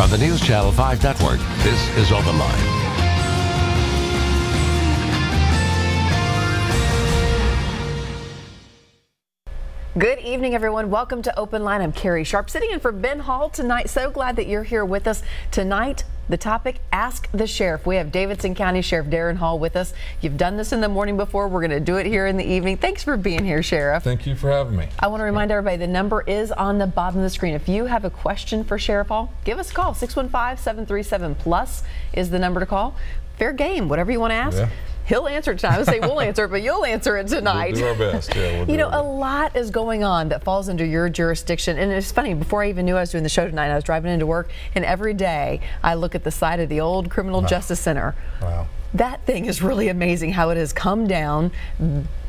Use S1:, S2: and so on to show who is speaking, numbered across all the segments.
S1: From the News Channel 5 Network, this is OpenLine.
S2: Good evening, everyone. Welcome to OpenLine. I'm Carrie Sharp, sitting in for Ben Hall tonight. So glad that you're here with us tonight. The topic, Ask the Sheriff. We have Davidson County Sheriff Daron Hall with us. You've done this in the morning before. We're going to do it here in the evening. Thanks for being here, Sheriff.
S3: Thank you for having me.
S2: I want to remind everybody the number is on the bottom of the screen. If you have a question for Sheriff Hall, give us a call. 615-737-PLUS is the number to call. Fair game, whatever you want to ask.
S3: Yeah.
S2: He'll answer it tonight. I would say we'll answer it, but you'll answer it tonight.
S3: We'll do our best. Yeah,
S2: you know, a lot is going on that falls under your jurisdiction. And it's funny, before I even knew I was doing the show tonight, I was driving into work, and every day I look at the side of the old Criminal Justice Center.
S3: Wow.
S2: That thing is really amazing how it has come down.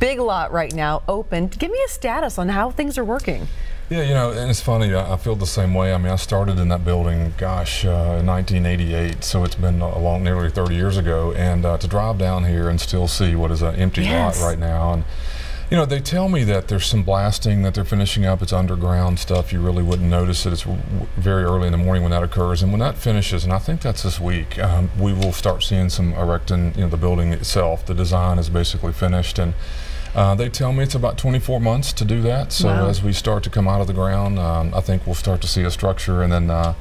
S2: Big lot right now, open. Give me a status on how things are working.
S3: Yeah, you know, and it's funny, I feel the same way. I mean, I started in that building, gosh, in 1988, so it's been a long, nearly 30 years ago, and to drive down here and still see what is an empty lot right now. And you know, they tell me that there's some blasting that they're finishing up. It's underground stuff. You really wouldn't notice it. It's very early in the morning when that occurs. And when that finishes, and I think that's this week, we will start seeing some erecting, you know, the building itself. The design is basically finished. And they tell me it's about 24 months to do that. So as we start to come out of the ground, I think we'll start to see a structure. And then I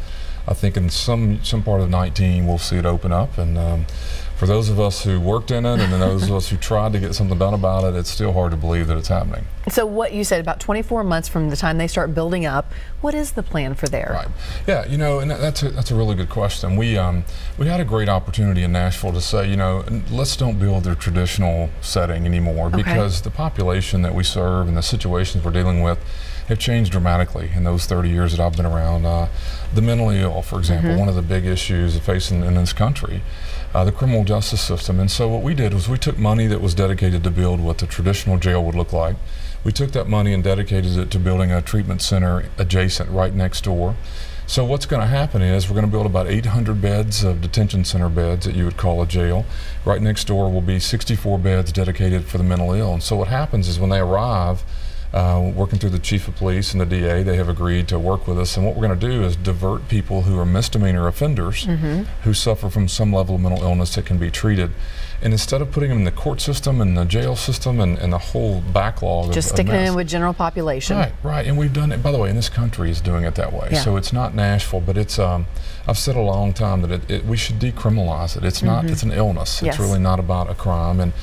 S3: think in some part of 19, we'll see it open up. And for those of us who worked in it, and then those of us who tried to get something done about it, it's still hard to believe that it's happening.
S2: So what you said, about 24 months from the time they start building up, what is the plan for there?
S3: Right. Yeah, you know, and that's a really good question. We had a great opportunity in Nashville to say, you know, let's don't build their traditional setting anymore, because the population that we serve and the situations we're dealing with have changed dramatically in those 30 years that I've been around. The mentally ill, for example, one of the big issues facing in this country, the criminal justice system. And so what we did was we took money that was dedicated to build what the traditional jail would look like. We took that money and dedicated it to building a treatment center adjacent right next door. So what's going to happen is we're going to build about 800 beds of detention center beds that you would call a jail. Right next door will be 64 beds dedicated for the mentally ill. And so what happens is when they arrive, working through the chief of police and the DA, they have agreed to work with us. And what we're going to do is divert people who are misdemeanor offenders who suffer from some level of mental illness that can be treated. And instead of putting them in the court system and the jail system and the whole backlog
S2: just sticking it in with general population.
S3: Right, right. And we've done it, by the way, and this country is doing it that way. So it's not Nashville, but it's, I've said a long time that we should decriminalize it. It's not, it's an illness. It's really not about a crime. And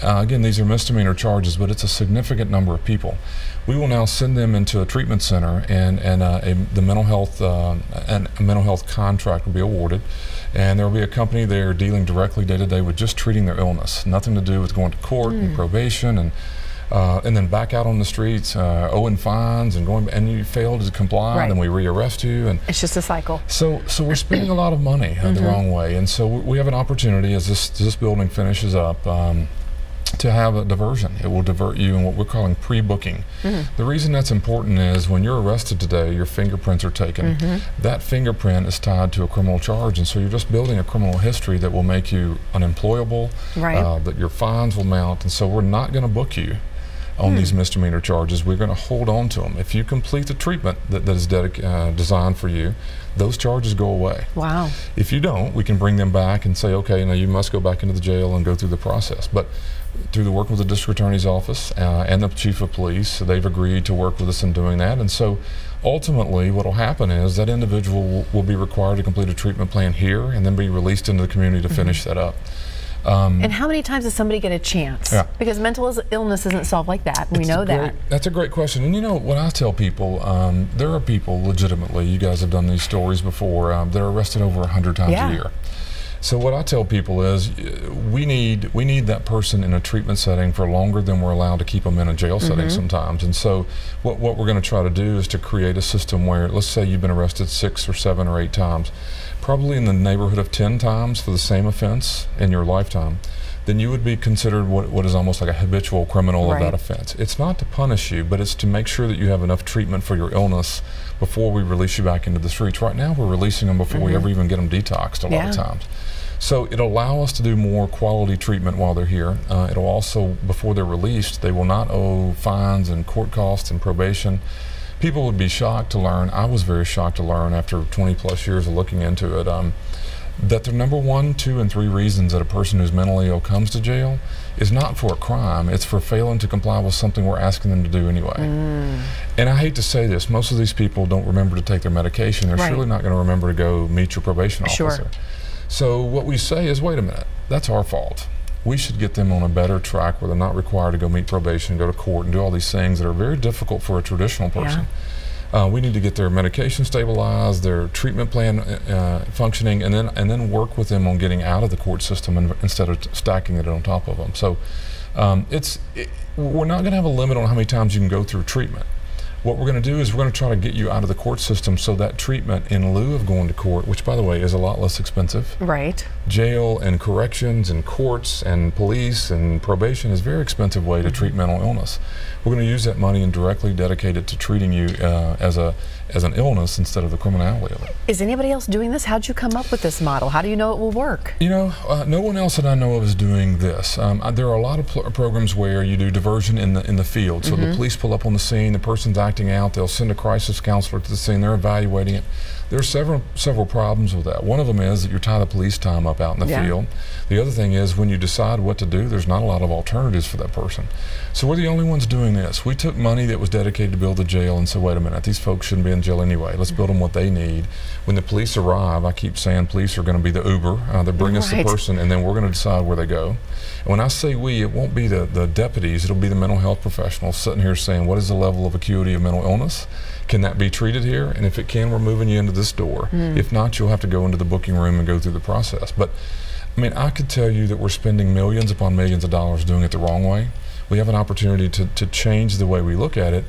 S3: again, these are misdemeanor charges, but it's a significant number of people. We will now send them into a treatment center, and the mental health and a mental health contract will be awarded, and there will be a company there dealing directly day to day with just treating their illness, nothing to do with going to court and probation and then back out on the streets, owing fines and going, and you fail to comply, and then we re-arrest you, and
S2: it's just a cycle.
S3: So we're spending a lot of money the wrong way, and so we have an opportunity as this building finishes up. To have a diversion. It will divert you in what we're calling pre-booking. The reason that's important is when you're arrested today, your fingerprints are taken. That fingerprint is tied to a criminal charge, and so you're just building a criminal history that will make you unemployable, that your fines will mount, and so we're not going to book you on these misdemeanor charges. We're going to hold on to them. If you complete the treatment that is designed for you, those charges go away.
S2: Wow.
S3: If you don't, we can bring them back and say, okay, now you must go back into the jail and go through the process. But through the work with the district attorney's office and the chief of police, they've agreed to work with us in doing that. And so ultimately what will happen is that individual will be required to complete a treatment plan here and then be released into the community to finish that up.
S2: And how many times does somebody get a chance? Because mental illness isn't solved like that. We know that.
S3: That's a great question. And you know, when I tell people, there are people legitimately, you guys have done these stories before, that are arrested over 100 times a year. So what I tell people is we need that person in a treatment setting for longer than we're allowed to keep them in a jail setting sometimes. And so what we're going to try to do is to create a system where, let's say you've been arrested 6 or 7 or 8 times, probably in the neighborhood of 10 times for the same offense in your lifetime, then you would be considered what is almost like a habitual criminal of that offense. It's not to punish you, but it's to make sure that you have enough treatment for your illness before we release you back into the streets. Right now we're releasing them before we ever even get them detoxed a lot of times. So it'll allow us to do more quality treatment while they're here. It'll also, before they're released, they will not owe fines and court costs and probation. people would be shocked to learn, I was very shocked to learn after 20 plus years of looking into it, that the number 1, 2, and 3 reasons that a person who's mentally ill comes to jail is not for a crime, it's for failing to comply with something we're asking them to do anyway. And I hate to say this, most of these people don't remember to take their medication. They're surely not going to remember to go meet your probation officer. So what we say is, wait a minute, that's our fault. We should get them on a better track where they're not required to go meet probation, go to court, and do all these things that are very difficult for a traditional person. We need to get their medication stabilized, their treatment plan functioning, and then work with them on getting out of the court system instead of stacking it on top of them. So we're not going to have a limit on how many times you can go through treatment. What we're going to do is we're going to try to get you out of the court system so that treatment in lieu of going to court, which by the way is a lot less expensive. Jail and corrections and courts and police and probation is a very expensive way to treat mental illness. We're going to use that money and directly dedicate it to treating you as an illness instead of the criminality of it.
S2: Is anybody else doing this? How'd you come up with this model? How do you know it will work?
S3: You know, no one else that I know of is doing this. There are a lot of programs where you do diversion in the field. So the police pull up on the scene, the person's acting out, they'll send a crisis counselor to the scene, they're evaluating it. There are several problems with that. One of them is that you tie the police time up out in the field. The other thing is when you decide what to do, there's not a lot of alternatives for that person. So we're the only ones doing this. We took money that was dedicated to build a jail and said, wait a minute, these folks shouldn't be in jail anyway. Let's build them what they need. When the police arrive, I keep saying police are going to be the Uber. They bring us the person and then we're going to decide where they go. And when I say we, it won't be the deputies, it'll be the mental health professionals sitting here saying, what is the level of acuity of mental illness? Can that be treated here? And if it can, we're moving you into this door. If not, you'll have to go into the booking room and go through the process. But I mean, I could tell you that we're spending millions upon millions of dollars doing it the wrong way. We have an opportunity to change the way we look at it,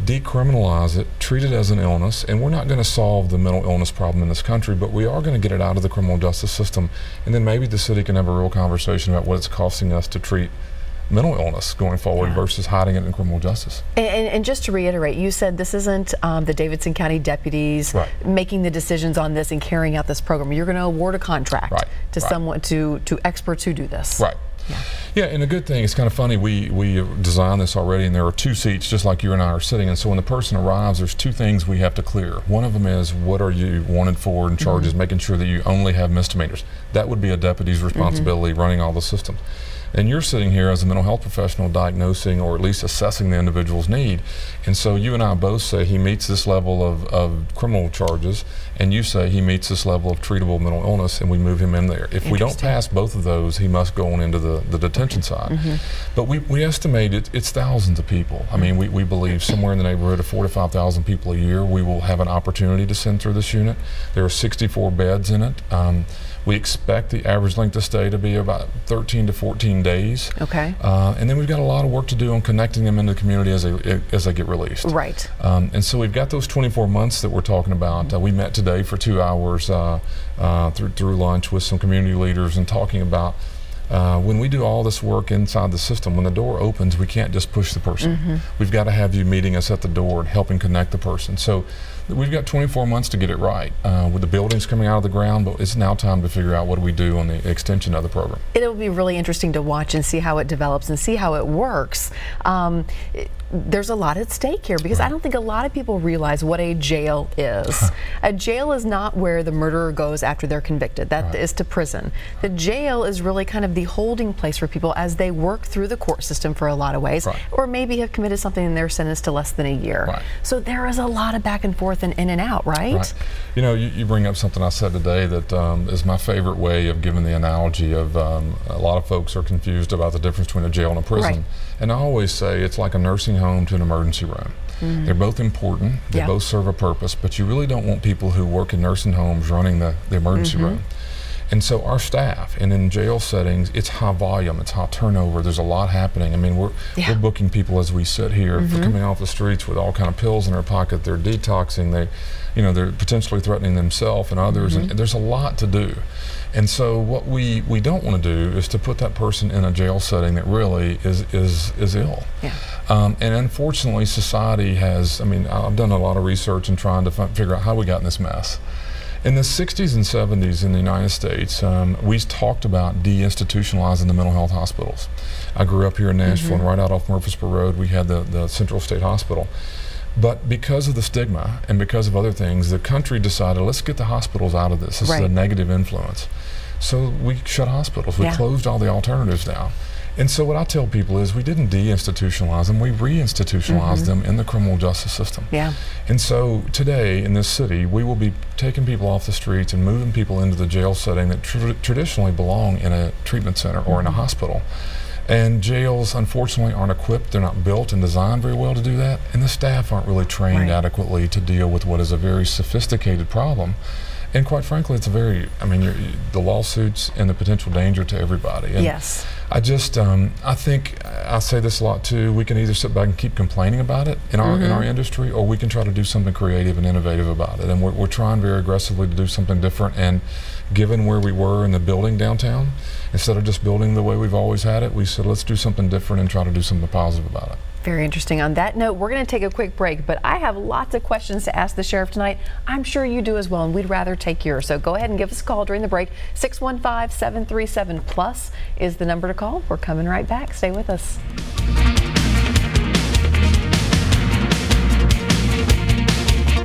S3: decriminalize it, treat it as an illness, and we're not going to solve the mental illness problem in this country, but we are going to get it out of the criminal justice system, and then maybe the city can have a real conversation about what it's costing us to treat mental illness going forward versus hiding it in criminal justice. And
S2: just to reiterate, you said this isn't the Davidson County deputies making the decisions on this and carrying out this program. You're going to award a contract to someone, to experts who do this.
S3: Yeah, and a good thing, it's kind of funny, we designed this already, and there are 2 seats just like you and I are sitting, and so when the person arrives, there's 2 things we have to clear. One of them is, what are you wanted for and charges, making sure that you only have misdemeanors. That would be a deputy's responsibility, running all the systems. And you're sitting here as a mental health professional diagnosing or at least assessing the individual's need. And so you and I both say he meets this level of criminal charges, and you say he meets this level of treatable mental illness, and we move him in there. If we don't pass both of those, he must go on into the detention side. But we estimate it's thousands of people. I mean, we believe somewhere in the neighborhood of 4,000 to 5,000 people a year we will have an opportunity to send through this unit. There are 64 beds in it. We expect the average length of stay to be about 13 to 14 days. And then we've got a lot of work to do on connecting them into the community as they get released. And so we've got those 24 months that we're talking about. We met today for 2 hours through lunch with some community leaders and talking about when we do all this work inside the system, when the door opens, we can't just push the person. We've got to have you meeting us at the door and helping connect the person. So we've got 24 months to get it right with the buildings coming out of the ground, but it's now time to figure out what do we do on the extension of the program.
S2: It'll be really interesting to watch and see how it develops and see how it works. There's a lot at stake here because I don't think a lot of people realize what a jail is. A jail is not where the murderer goes after they're convicted. That is to prison. The jail is really kind of the holding place for people as they work through the court system for a lot of ways, or maybe have committed something and they're sentenced to less than a year. So there is a lot of back and forth and in and out, right?
S3: You know, you bring up something I said today that is my favorite way of giving the analogy of a lot of folks are confused about the difference between a jail and a prison. And I always say it's like a nursing home to an emergency room. They're both important, they both serve a purpose, but you really don't want people who work in nursing homes running the emergency room. And so our staff, and in jail settings, it's high volume, it's high turnover, there's a lot happening. I mean, we're booking people as we sit here for coming off the streets with all kind of pills in their pocket, they're detoxing, they're potentially threatening themselves and others, and there's a lot to do. And so what we don't want to do is to put that person in a jail setting that really is ill. And unfortunately, society has, I mean, I've done a lot of research and trying to figure out how we got in this mess. In the 60s and 70s in the United States, we talked about deinstitutionalizing the mental health hospitals. I grew up here in Nashville, and right out off Murfreesboro Road, we had the Central State Hospital. But because of the stigma and because of other things, the country decided, let's get the hospitals out of this. This is a negative influence. So we shut hospitals. We closed all the alternatives down. And so what I tell people is we didn't deinstitutionalize them, we reinstitutionalized them in the criminal justice system. And so today in this city, we will be taking people off the streets and moving people into the jail setting that traditionally belong in a treatment center or in a hospital. And jails, unfortunately, aren't equipped. They're not built and designed very well to do that. And the staff aren't really trained adequately to deal with what is a very sophisticated problem. And quite frankly, it's a very, I mean, the lawsuits and the potential danger to everybody. And I just, I think, I say this a lot too, we can either sit back and keep complaining about it in our industry, or we can try to do something creative and innovative about it. And we're trying very aggressively to do something different. And given where we were in the building downtown, instead of just building the way we've always had it, we said, let's do something different and try to do something positive about it.
S2: Very interesting. On that note, we're going to take a quick break, but I have lots of questions to ask the sheriff tonight. I'm sure you do as well, and we'd rather take yours. So go ahead and give us a call during the break. 615-737-PLUS is the number to call. We're coming right back. Stay with us.